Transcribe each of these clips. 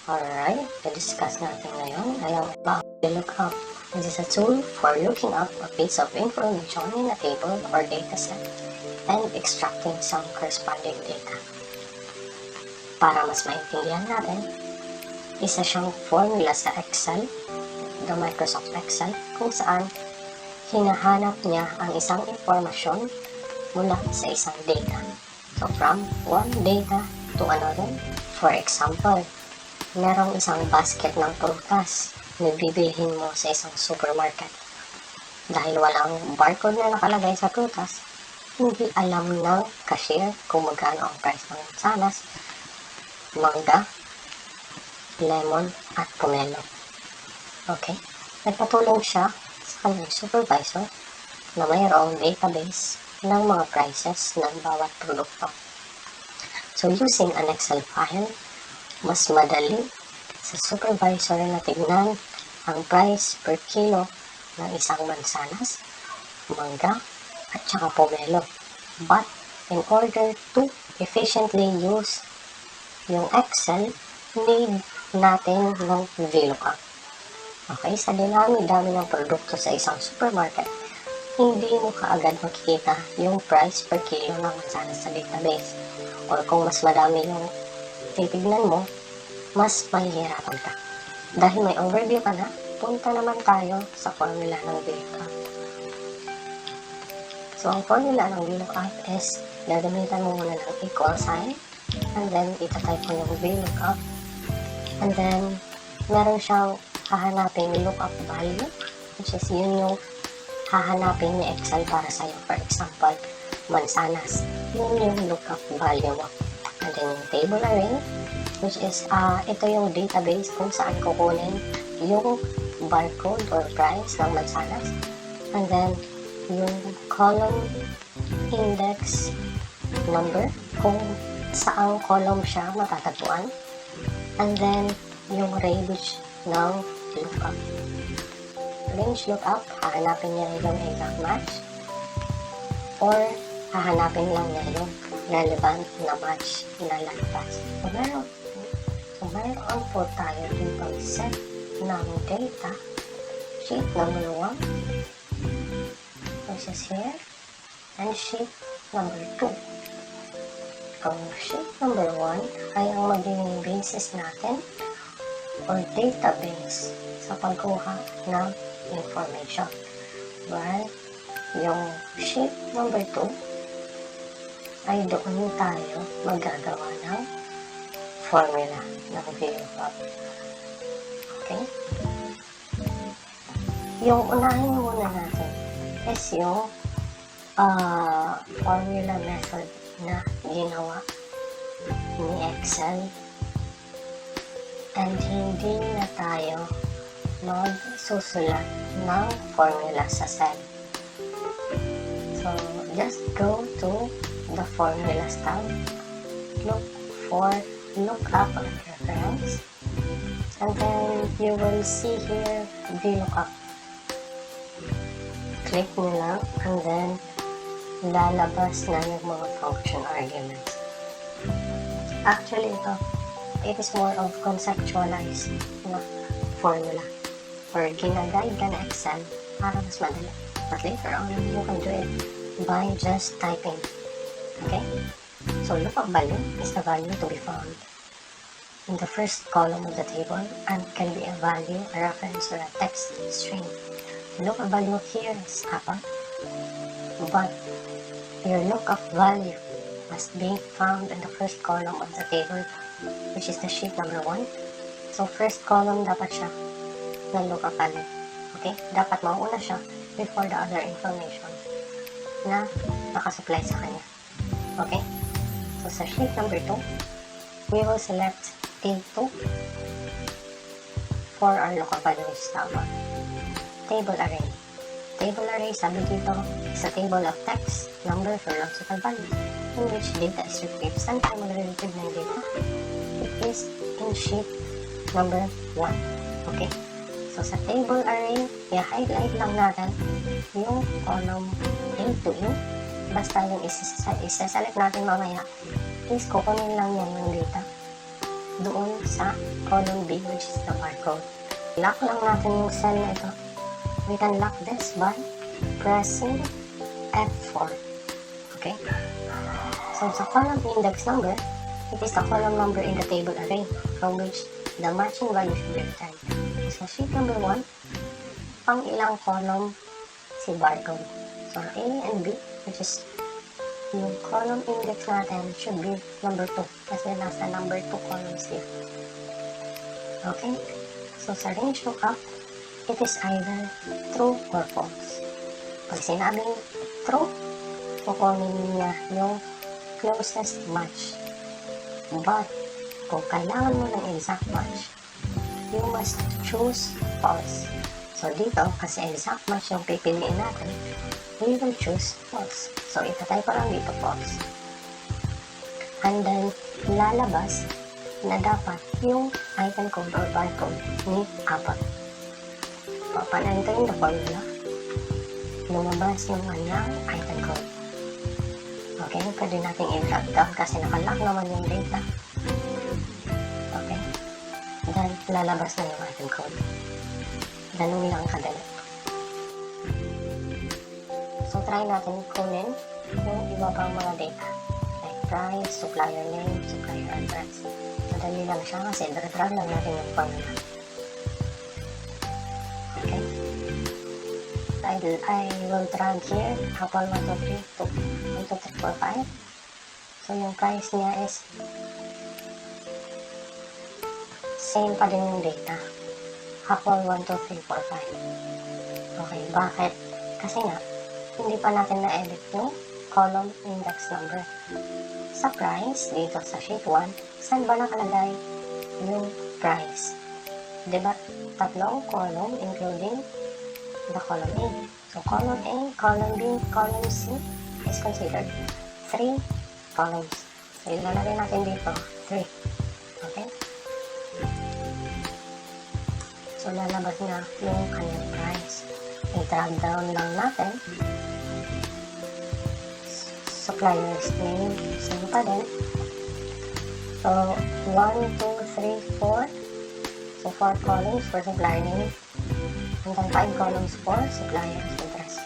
Alright, i-discuss natin ngayon ay ang Vlookup. This is a tool for looking up a piece of information in a table or dataset and extracting some corresponding data. Para mas maintindihan natin, isa siyang formula sa Excel, the Microsoft Excel, kung saan hinahanap niya ang isang impormasyon mula sa isang data. So from one data to another, for example, merong isang basket ng prutas na bibilhin mo sa isang supermarket. Dahil walang barcode na nakalagay sa prutas, hindi alam ng cashier kung magkano ang price ng mansanas, mangga, lemon, at pomelo. Okay? Nagpatulong siya sa kanyang supervisor na mayroong database ng mga prices ng bawat produkto. So using an Excel file, mas madali sa supervisor na tignan ang price per kilo ng isang mansanas, mangga, at saka pomelo. But in order to efficiently use yung Excel, need natin ng Vlookup. Okay, sa dinami-dami ng produkto sa isang supermarket, hindi mo kaagad makikita yung price per kilo ng mansanas sa database. Or kung mas madami yung titignan mo, mas mahihirapan ka. Dahil may overview ka na, punta naman tayo sa formula ng Vlookup. So, ang formula ng Vlookup is, gagamitan mo muna ng equal sign, and then itatype mo yung Vlookup, and then meron siyang hahanapin lookup value, which is yun yung hahanapin ni Excel para sa'yo. For example, mansanas, yun yung lookup value mo. And then yung table array, which is ito yung database kung saan kukunin yung barcode or price ng mansanas. And then yung column index number, kung saang column siya matatagpuan. And then yung range ng lookup. Range lookup, hahanapin niya yung exact match or hahanapin lang niya yung relevant na match na lalabas. So meron po tayo dito set ng data, sheet number 1, which is here, and sheet number 2. Ang sheet number 1 ay ang magiging basis natin or database sa pagkuha ng information. While yung sheet number 2 ay doon tayo magagawa ng formula ng Vlookup. Okay? Yung unahin muna natin is yung formula method na ginawa ni Excel, and hindi na tayo magsusulat ng formula sa cell. So, just go to the formulas tab, look for lookup and reference, and then you will see here Vlookup. Click nyo lang, and then lalabas na yung mga function arguments. Actually, it is more of conceptualized na formula or ginaguide ka na Excel para mas madali. But later on, you can do it by just typing. Okay? So, lookup value is the value to be found in the first column of the table and can be a value, a reference, or a text string. The lookup value here is apple, but your lookup value must be found in the first column of the table, which is the sheet number 1. So, first column dapat siya ng lookup value. Okay? Dapat mauna siya before the other information na nakasupply sa kanya. Okay? So, sa sheet number 2, we will select A2 for our lookup values tab. Table array. Table array, sabi dito, is a table of text, numbers, or logical values in which data is retrieved. Saan tayo mag-retrieve ng data? It is in sheet number 1. Okay? So, sa table array, i-highlight lang natin yung column A to E. Basta yung isa-select natin mamaya is kukunin lang yan yung data doon sa column B, which is the barcode. Lock lang natin yung cell na ito. We can lock this by pressing F4. Okay? So, sa column index number, it is the column number in the table array from which the matching value should be returned. So, sheet number 1, pang ilang column si barcode. So, A and B, which is yung column index natin should be number 2 kasi nasa number 2 columns dito. Okay? So, sa range lookup, it is either true or false. Pag sinabing true, kukunin niya yung closest match. But, kung kailangan mo ng exact match, you must choose false. So, dito, kasi exact match yung pipiliin natin, we will choose false. So, itatay ko lang dito false. And then, lalabas na dapat yung item code or barcode ni Apple. Upon entering the formula, lumabas yung kanyang item code. Okay, pwede natin i-drop down kasi nakalock naman yung data. Okay, then lalabas na yung item code. Ganun lang kadali. So, try natin kunin yung iba pang mga data. Like price, supplier name, supplier address. Madali lang siya kasi drag lang natin yung formula. Okay. I will drag here Apple 1, 2, 3, 1, 2, 3, 4, 5. So, yung price niya is same pa din yung data. Apple 1, 2, 3, 4, 5. Okay, bakit? Kasi nga, hindi pa natin na-edit yung column index number. Sa price, dito sa sheet 1, saan ba nakalagay yung price? Diba, tatlong column including the column A. So, column A, column B, column C is considered 3 columns. So, ilalagay natin dito 3. Okay? So, lalabas na yung kanyang price. I-drag down lang natin. Supplier's name, same pa din. So, 1, 2, 3, 4. So, 4 columns for supplier name. And then 5 columns for supplier's address.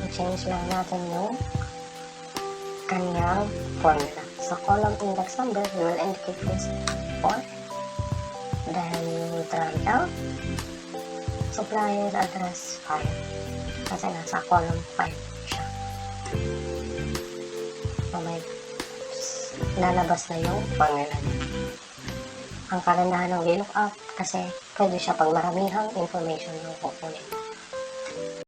I-change lang natin yung kanyang formula. So, column index number, we will indicate this 4. Then, we will drag down supplier's address 5. Kasi nasa column 5 siya. So, may lalabas na yung formula niya. Ang kagandahan ng Vlookup kasi pwede siya pag maramihang information yung kukunin.